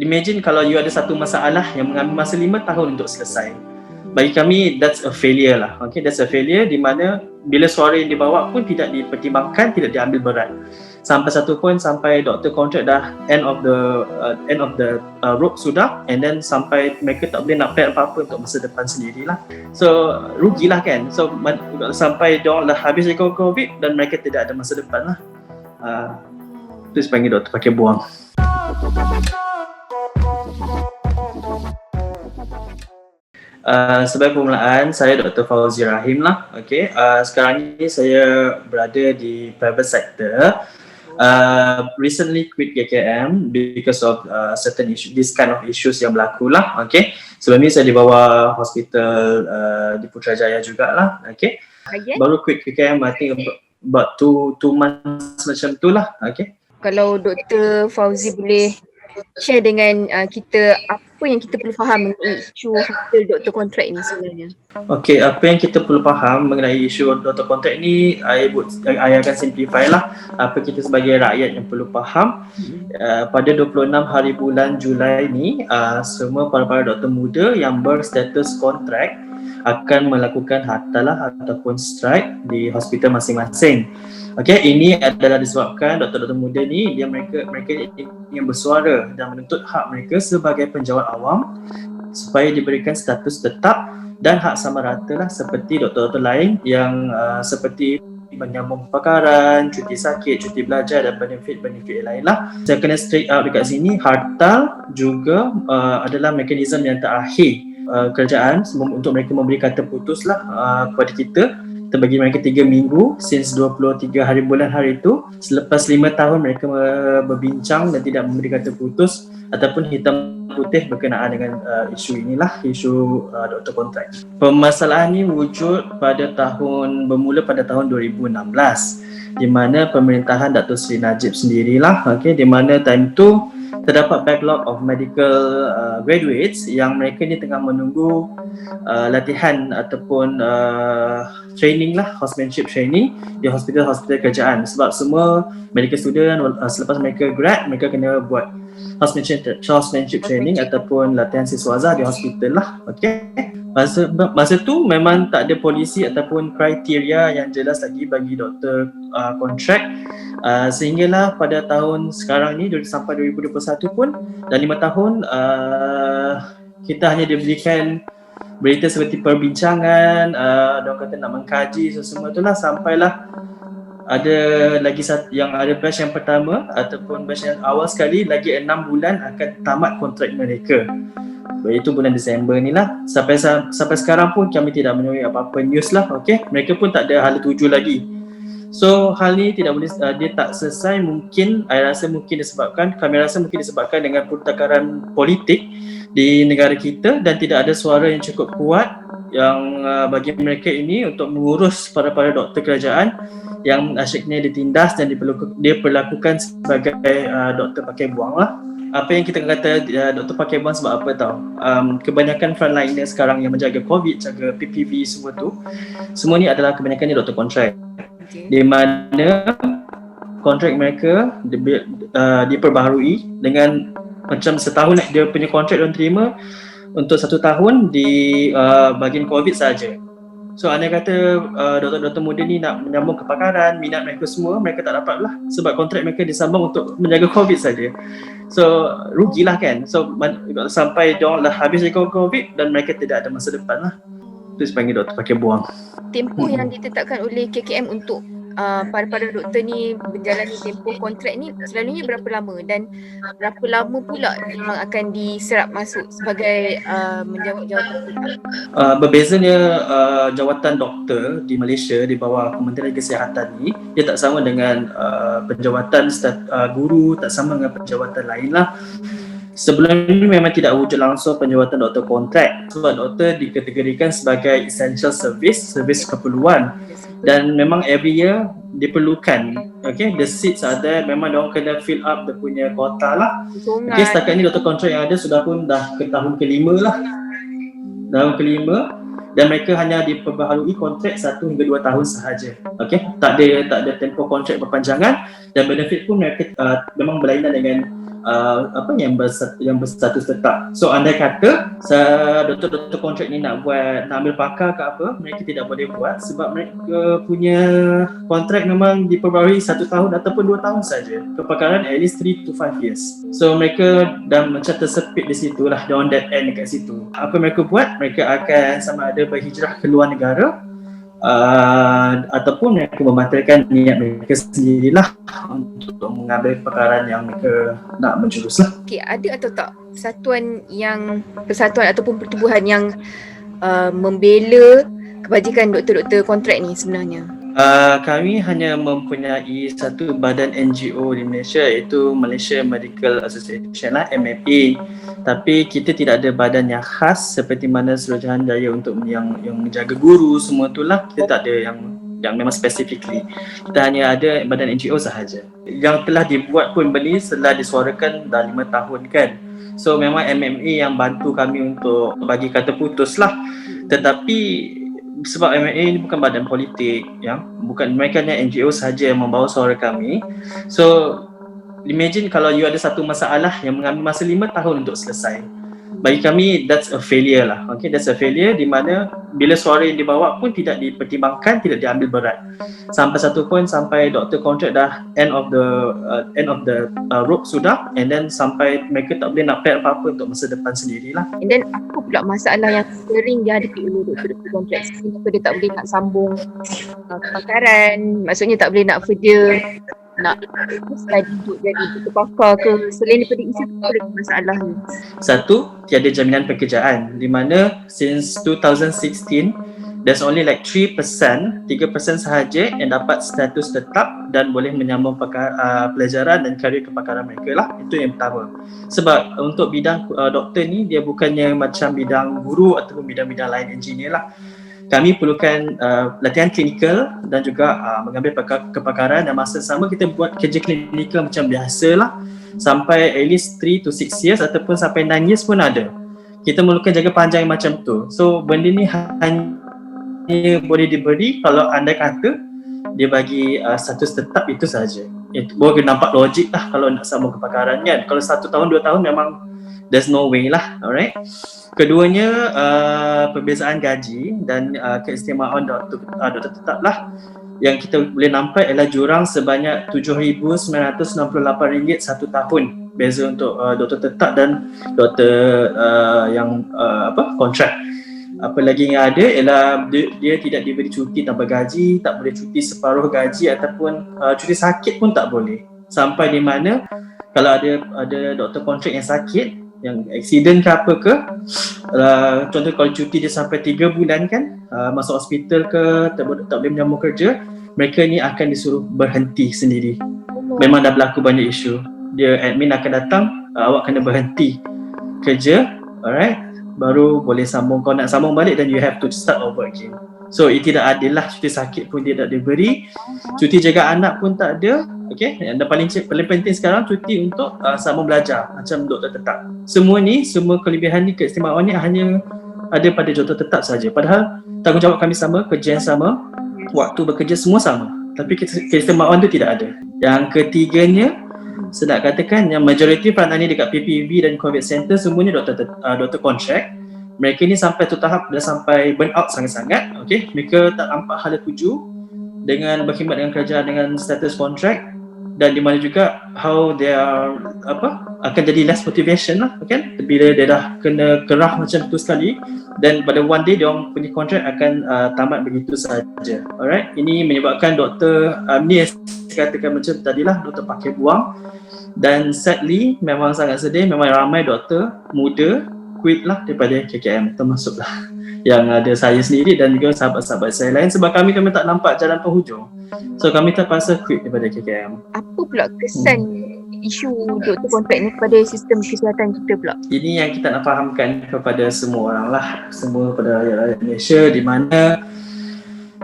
imagine kalau you ada satu masalah yang mengambil masa 5 tahun untuk selesai. Bagi kami that's a failure lah. Okay, that's a failure di mana bila suara yang dibawa pun tidak dipertimbangkan, tidak diambil berat. Sampai satu point sampai doktor kontrak dah end of the rope sudah, and then sampai mereka tak boleh nak plan apa-apa untuk masa depan sendirilah. So rugilah kan. So sampai diorang dah habis COVID dan mereka tidak ada masa depan lah. Terus panggil doktor pakai buang. Sebagai permulaan, saya Dr. Fauzi Rahim lah. Okay. Sekarang ni saya berada di private sector. Recently quit KKM because of certain issue, this kind of issues yang berlaku lah. Okay. Sebelum ni saya dibawa hospital di Putrajaya jugalah. Okay. Baru quit KKM I think about 2 months macam tu lah. Okay. Kalau Dr. Fauzi boleh share dengan kita apa yang kita perlu faham mengenai isu hospital doktor kontrak ini sebenarnya. Okey, apa yang kita perlu faham mengenai isu doktor kontrak ni, I akan simplify lah apa kita sebagai rakyat yang perlu faham. Pada 26 hari bulan Julai ni, semua para doktor muda yang berstatus kontrak akan melakukan hartalah ataupun strike di hospital masing-masing. Okey, ini adalah disebabkan doktor-doktor muda ni mereka yang bersuara dan menuntut hak mereka sebagai penjawat awam supaya diberikan status tetap dan hak sama rata lah seperti doktor-doktor lain yang seperti menyambung kepakaran, cuti sakit, cuti belajar dan benefit-benefit lain lah. Saya kena straight out dekat sini, hartal juga adalah mekanisme yang terakhir kerajaan untuk mereka memberi kata putus lah kepada kita. Kita bagi mereka 3 minggu since 23 hari bulan hari itu. Selepas 5 tahun mereka berbincang dan tidak memberi kata putus ataupun hitam putih berkenaan dengan isu inilah, isu doktor kontrak. Permasalahan ini wujud bermula pada tahun 2016 di mana pemerintahan Datuk Seri Najib sendirilah, okay, di mana time tu terdapat backlog of medical graduates yang mereka ni tengah menunggu latihan ataupun training lah, housemanship training di hospital-hospital kerajaan. Sebab semua medical student selepas mereka grad, mereka kena buat housemanship training ataupun latihan siswaza di hospital lah. Okay. Masa tu memang tak ada polisi ataupun kriteria yang jelas lagi bagi doktor kontrak, sehinggalah pada tahun sekarang ni sampai 2021 pun dan 5 tahun kita hanya diberikan berita seperti perbincangan, orang kata nak mengkaji semua itulah, sampailah ada lagi yang ada batch yang pertama ataupun batch yang awal sekali lagi 6 bulan akan tamat kontrak mereka. Iaitu bulan Disember ni lah. Sampai sekarang pun kami tidak menemui apa-apa news lah. Okay? Mereka pun tak ada hala tuju lagi. So hal ni tidak boleh, dia tak selesai mungkin, kami rasa mungkin disebabkan dengan pertengkaran politik di negara kita dan tidak ada suara yang cukup kuat yang bagi mereka ini untuk mengurus para doktor kerajaan yang asyiknya ditindas dan diperlakukan sebagai doktor pakai buang lah. Apa yang kita kata doktor pakai buang sebab apa tau? Kebanyakan frontliner sekarang yang menjaga COVID, jaga PPV semua tu, semua ni adalah kebanyakannya doktor kontrak. Di mana kontrak mereka diperbaharui dengan macam setahun dia punya kontrak dia terima untuk 1 tahun di bahagian COVID saja. So anda kata doktor-doktor muda ni nak menyambung kepakaran, minat mereka semua, mereka tak dapat lah sebab kontrak mereka disambung untuk menjaga COVID saja. So rugilah kan. So sampai diorang dah habis COVID dan mereka tidak ada masa depan lah. Terus panggil doktor pakai buang. Tempoh yang ditetapkan oleh KKM untuk para doktor ni menjalani tempoh kontrak ni selalunya berapa lama dan berapa lama pula memang akan diserap masuk sebagai menjawat jawatan tetap? Berbezanya jawatan doktor di Malaysia di bawah Kementerian Kesihatan ni, dia tak sama dengan penjawatan guru, tak sama dengan penjawatan lain lah. Sebelum ini memang tidak wujud langsung penjawatan doktor kontrak sebab doktor dikategorikan sebagai essential service keperluan dan memang every year diperlukan. Okay, the seats are there, memang diorang kena fill up dia punya quota lah. Okay, setakat ni doktor kontrak yang ada sudah pun dah ke tahun ke-5 lah. Tahun ke-5 dan mereka hanya diperbaharui kontrak 1 hingga 2 tahun sahaja. Okay, tak ada tempoh kontrak berpanjangan dan benefit pun mereka memang berlainan dengan yang berstatus tetap. So andai kata doktor-doktor kontrak ni nak ambil pakar ke apa, mereka tidak boleh buat sebab mereka punya kontrak memang diperbarui 1 tahun ataupun 2 tahun saja. Kepakaran at least 3 to 5 years. So mereka dah macam tersepit di situ lah, on that end dekat situ. Apa mereka buat? Mereka akan sama ada berhijrah ke luar negara ataupun mereka membatalkan niat mereka sendirilah untuk mengambil perkara yang mereka nak menjurus lah. Okay, ada atau tak persatuan ataupun pertubuhan yang membela kebajikan doktor-doktor kontrak ni sebenarnya? Kami hanya mempunyai satu badan NGO di Malaysia, iaitu Malaysia Medical Association lah, MMA. Tapi kita tidak ada badan yang khas seperti mana Suruhanjaya Jaya untuk yang menjaga guru semua tu lah. Kita tak ada yang memang specifically. Kita hanya ada badan NGO sahaja. Yang telah dibuat pun benda setelah disuarakan dah 5 tahun kan. So memang MMA yang bantu kami untuk bagi kata putus lah. Tetapi sebab MMA ini bukan badan politik, bukan, mereka hanya NGO sahaja yang membawa suara kami. So imagine kalau you ada satu masalah yang mengambil masa 5 tahun untuk selesai. Bagi kami that's a failure lah. Okay, that's a failure di mana bila suara yang dibawa pun tidak dipertimbangkan, tidak diambil berat. Sampai satu point sampai doktor kontrak dah end of the rope sudah, and then sampai mereka tak boleh nak plan apa-apa untuk masa depan sendirilah. And then apa pula masalah yang sering dihadapi oleh doktor-doktor kontrak? Kenapa dia tak boleh nak sambung kepakaran? Maksudnya tak boleh nak further nak study untuk jadi doktor pakar ke? Selain daripada isu tu, ada masalah ni. Satu, tiada jaminan pekerjaan, di mana since 2016 there's only like 3% sahaja yang dapat status tetap dan boleh menyambung pelajaran dan karier kepakaran mereka lah. Itu yang pertama. Sebab untuk bidang doktor ni dia bukannya macam bidang guru ataupun bidang-bidang lain, engineer lah. Kami perlukan latihan klinikal dan juga mengambil kepakaran, dan masa sama kita buat kerja klinikal macam biasa lah sampai at least 3 to 6 years ataupun sampai 9 years pun ada. Kita memerlukan jaga panjang macam tu. So benda ni hanya boleh diberi kalau andai kata dia bagi status tetap, itu sahaja. Itu boleh nampak logik lah kalau nak sambung kepakaran kan. Kalau 1 tahun 2 tahun memang there's no way lah. Alright. Keduanya perbezaan gaji dan keistimewaan doktor tetap lah. Yang kita boleh nampak ialah jurang sebanyak RM7,968 1 tahun beza untuk doktor tetap dan doktor yang kontrak. Apa lagi yang ada ialah dia tidak diberi cuti tanpa gaji, tak boleh cuti separuh gaji ataupun cuti sakit pun tak boleh. Sampai di mana kalau ada doktor kontrak yang sakit, yang accident ke apa ke, contoh kalau cuti dia sampai 3 bulan kan, masuk hospital ke, tak boleh menyambung kerja, mereka ni akan disuruh berhenti sendiri. Memang dah berlaku banyak isu. Dia admin akan datang, awak kena berhenti kerja, alright, baru boleh sambung. Kau nak sambung balik, then you have to start over again. So tidak adil lah. Cuti sakit pun dia tak diberi, cuti jaga anak pun tak ada. Okay, yang paling penting sekarang cuti untuk sambung belajar macam doktor tetap. Semua kelebihan ni, keistimewaan ni hanya ada pada doktor tetap saja. Padahal tanggungjawab kami sama, kerja yang sama, waktu bekerja semua sama, tapi keistimewaan tu tidak ada. Yang ketiganya, saya nak katakan yang majoriti peranan ni dekat PPV dan COVID Center semuanya doktor kontrak. Mereka ni sampai tu tahap dah sampai burn out sangat-sangat. Okay, mereka tak nampak hala tuju dengan berkhidmat dengan kerajaan dengan status kontrak, dan di mana juga how they are akan jadi less motivation lah kan, bila dia dah kena kerah macam tu sekali, dan pada one day dia orang punya kontrak akan tamat begitu saja. Alright, ini menyebabkan doktor ni katakan macam tadilah, doktor pakai buang, dan sadly memang sangat sedih, memang ramai doktor muda quit lah daripada KKM, termasuklah yang ada saya sendiri dan juga sahabat-sahabat saya lain, sebab kami tak nampak jalan penghujung. So kami terpaksa quit daripada KKM. Apa pula kesan isu doktor kontrak ni kepada sistem kesihatan kita pula? Ini yang kita nak fahamkan kepada semua orang lah, semua pada rakyat Malaysia, di mana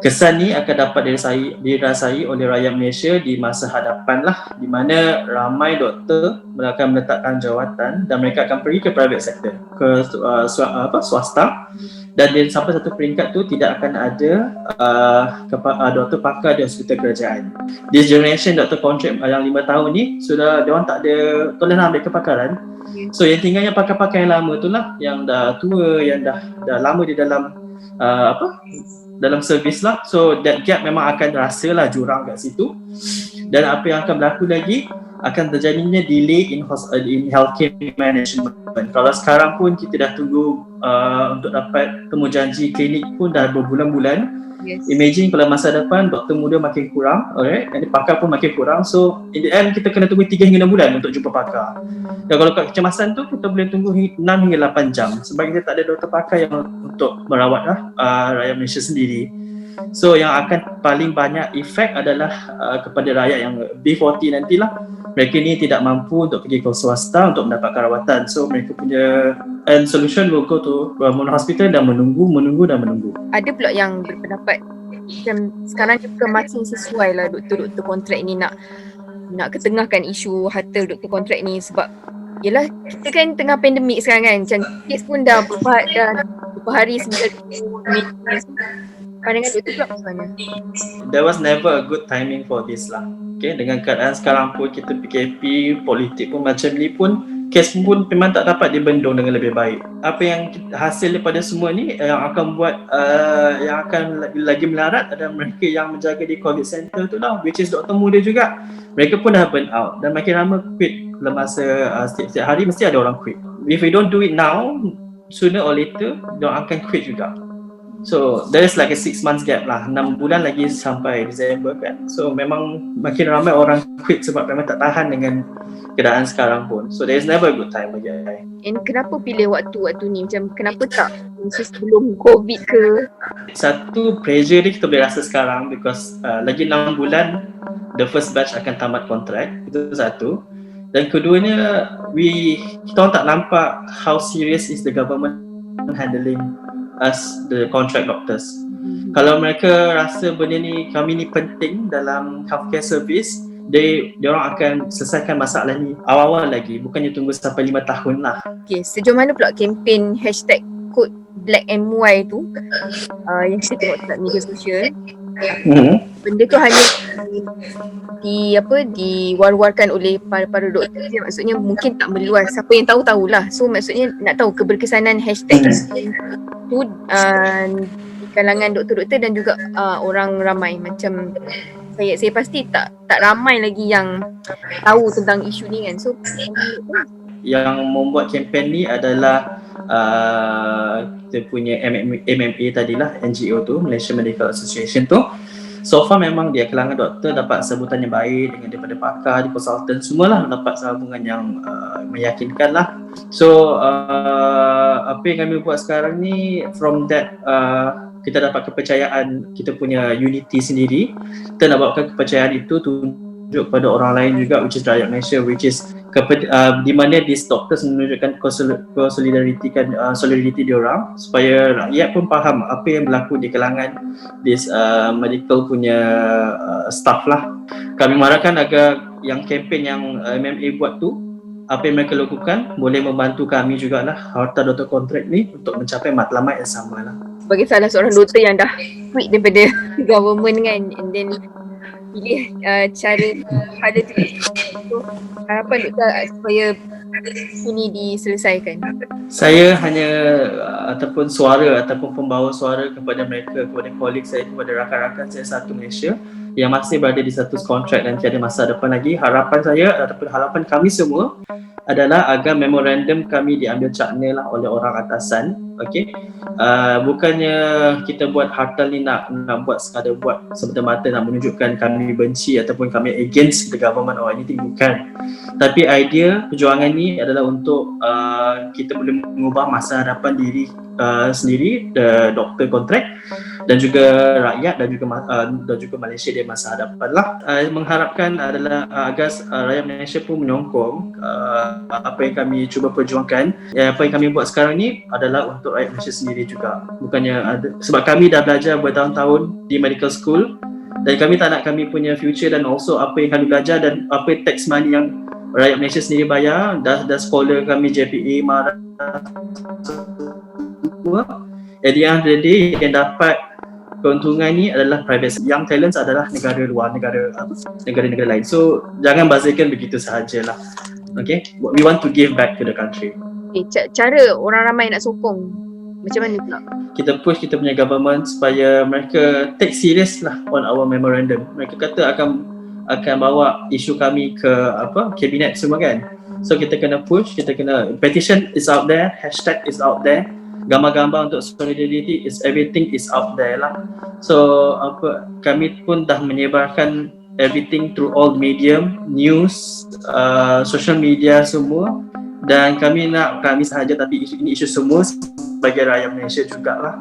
kesan ni akan dapat dirasai oleh rakyat Malaysia di masa hadapan lah, di mana ramai doktor akan meletakkan jawatan dan mereka akan pergi ke private sector, ke swasta, dan sampai satu peringkat tu tidak akan ada doktor pakar di hospital kerajaan. This generation doktor kontrak yang 5 tahun ni sudah diorang tak ada tolong ambil kepakaran. So yang tinggalnya pakar-pakar yang lama tu lah, yang dah tua, yang dah lama di dalam dalam servis lah. So that gap memang akan rasa lah jurang kat situ. Dan apa yang akan berlaku lagi, akan terjadinya delay in healthcare management. Kalau sekarang pun kita dah tunggu untuk dapat temu janji klinik pun dah berbulan-bulan. Yes. Imagine kalau masa depan doktor muda makin kurang, alright, dan pakar pun makin kurang. So in the end kita kena tunggu 3 hingga 6 bulan untuk jumpa pakar. Dan kalau kat kecemasan tu kita boleh tunggu 6 hingga 8 jam sebab kita tak ada doktor pakar yang untuk merawat rakyat Malaysia sendiri. So yang akan paling banyak efek adalah kepada rakyat yang B40 nantilah. Mereka ni tidak mampu untuk pergi ke swasta untuk mendapatkan rawatan. So mereka punya solution will go to hospital dan menunggu. Ada pula yang berpendapat macam sekarang juga masih sesuai lah doktor-doktor kontrak ni nak ketengahkan isu harta doktor kontrak ni sebab yelah kita kan tengah pandemik sekarang kan, macam kes pun dah beberapa hari seminggu. Pandangan doktor pula macam mana? There was never a good timing for this lah. Okay, dengan keadaan sekarang pun kita PKP, politik pun macam ni pun, kes pun memang tak dapat dibendung dengan lebih baik. Apa yang hasil daripada semua ni yang akan buat yang akan lagi melarat adalah mereka yang menjaga di COVID center tu lah, which is doktor muda juga. Mereka pun dah burn out dan makin lama quit. Dalam masa setiap hari mesti ada orang quit. If we don't do it now, sooner or later diorang akan quit juga. So there is like a 6 months gap lah, 6 bulan lagi sampai Disember kan. So memang makin ramai orang quit sebab memang tak tahan dengan keadaan sekarang pun. So there is never a good time bagi I. And kenapa pilih waktu ni? Macam kenapa tak sebelum COVID ke? Satu, pressure ni kita boleh rasa sekarang because lagi 6 bulan the first batch akan tamat kontrak. Itu satu. Dan keduanya, kita orang tak nampak how serious is the government handling us, the contract doctors. Kalau mereka rasa benda ni, kami ni penting dalam healthcare service, dia orang akan selesaikan masalah ni awal-awal lagi, bukannya tunggu sampai 5 tahun lah. Okay, sejauh mana pula kempen hashtag kod Black MY tu yang saya tengok dekat media sosial, benda tu hanya diwar-warkan oleh para doktor je, maksudnya mungkin tak meluas, siapa yang tahu-tahulah. So maksudnya nak tahu keberkesanan hashtag tu di kalangan doktor-doktor dan juga orang ramai. Macam saya pasti tak ramai lagi yang tahu tentang isu ni kan. So yang membuat kempen ni adalah kita punya MMA tadilah, NGO tu, Malaysia Medical Association tu. So far memang dia kalangan doktor dapat sambutan yang baik dengan daripada pakar, di konsultan, semualah dapat sambungan yang meyakinkan lah. So apa yang kami buat sekarang ni, from that kita dapat kepercayaan, kita punya unity sendiri. Kita nak bawakan kepercayaan itu tunjuk kepada orang lain juga, which is rakyat Malaysia, which is di mana these doctors menunjukkan solidarity diorang supaya rakyat pun faham apa yang berlaku di kalangan this medical punya staff lah. Kami mengharapkan agar yang kempen yang MMA buat tu, apa yang mereka lakukan boleh membantu kami jugalah, harta doktor kontrak ni, untuk mencapai matlamat yang sama lah. Sebagai salah seorang doktor yang dah quit daripada government kan, and then pilih cara pada tu, harapan doktor supaya ini diselesaikan. Saya hanya ataupun pembawa suara kepada mereka, kepada kolik saya, kepada rakan-rakan saya satu Malaysia yang masih berada di status kontrak dan tiada masa depan lagi. Harapan saya ataupun harapan kami semua adalah agar memorandum kami diambil cakna lah oleh orang atasan. Okey, bukannya kita buat hartal ni nak buat sekadar buat semata-mata nak menunjukkan kami benci ataupun kami against the government or anything, bukan. Tapi idea perjuangan ni adalah untuk kita boleh mengubah masa hadapan diri sendiri, the doktor kontrak, dan juga rakyat dan juga Malaysia di masa hadapan lah. Mengharapkan adalah agar rakyat Malaysia pun menyokong apa yang kami cuba perjuangkan. Apa yang kami buat sekarang ni adalah untuk rakyat Malaysia sendiri juga. Bukannya sebab kami dah belajar bertahun-tahun di medical school dan kami tak nak kami punya future dan also apa yang kami belajar dan apa tax money yang rakyat Malaysia sendiri bayar, dah sponsor kami JPA marah semua. At the end of the day, yang dapat keuntungan ni adalah private. Young talents adalah negara luar, negara-negara lain. So jangan bazirkan begitu sahajalah. Okay, we want to give back to the country. Cara orang ramai nak sokong macam mana pula? Kita push kita punya government supaya mereka take serious lah on our memorandum. Mereka kata akan bawa isu kami ke kabinet semua kan. So kita kena push, kita kena, petition is out there, hashtag is out there, gambar-gambar untuk solidarity is everything is out there lah. So kami pun dah menyebarkan everything through all medium, news, social media semua, dan kami sahaja tapi ini isu semua sebagai rakyat Malaysia jugalah.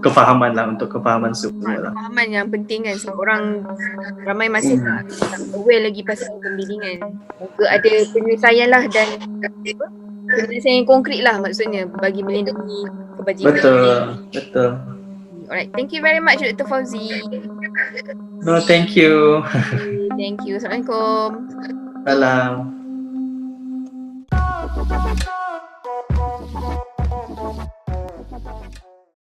Kefahaman lah, untuk kefahaman semua lah. Kefahaman yang penting kan, sebab orang ramai masih tak aware lagi pasal pembimbingan. Moga ada penyelesaian lah dan penyelesaian yang konkret lah maksudnya bagi melindungi kebajikan. Betul. Alright, thank you very much Dr. Fauzi. No, thank you. Thank you. Assalamualaikum. Salam.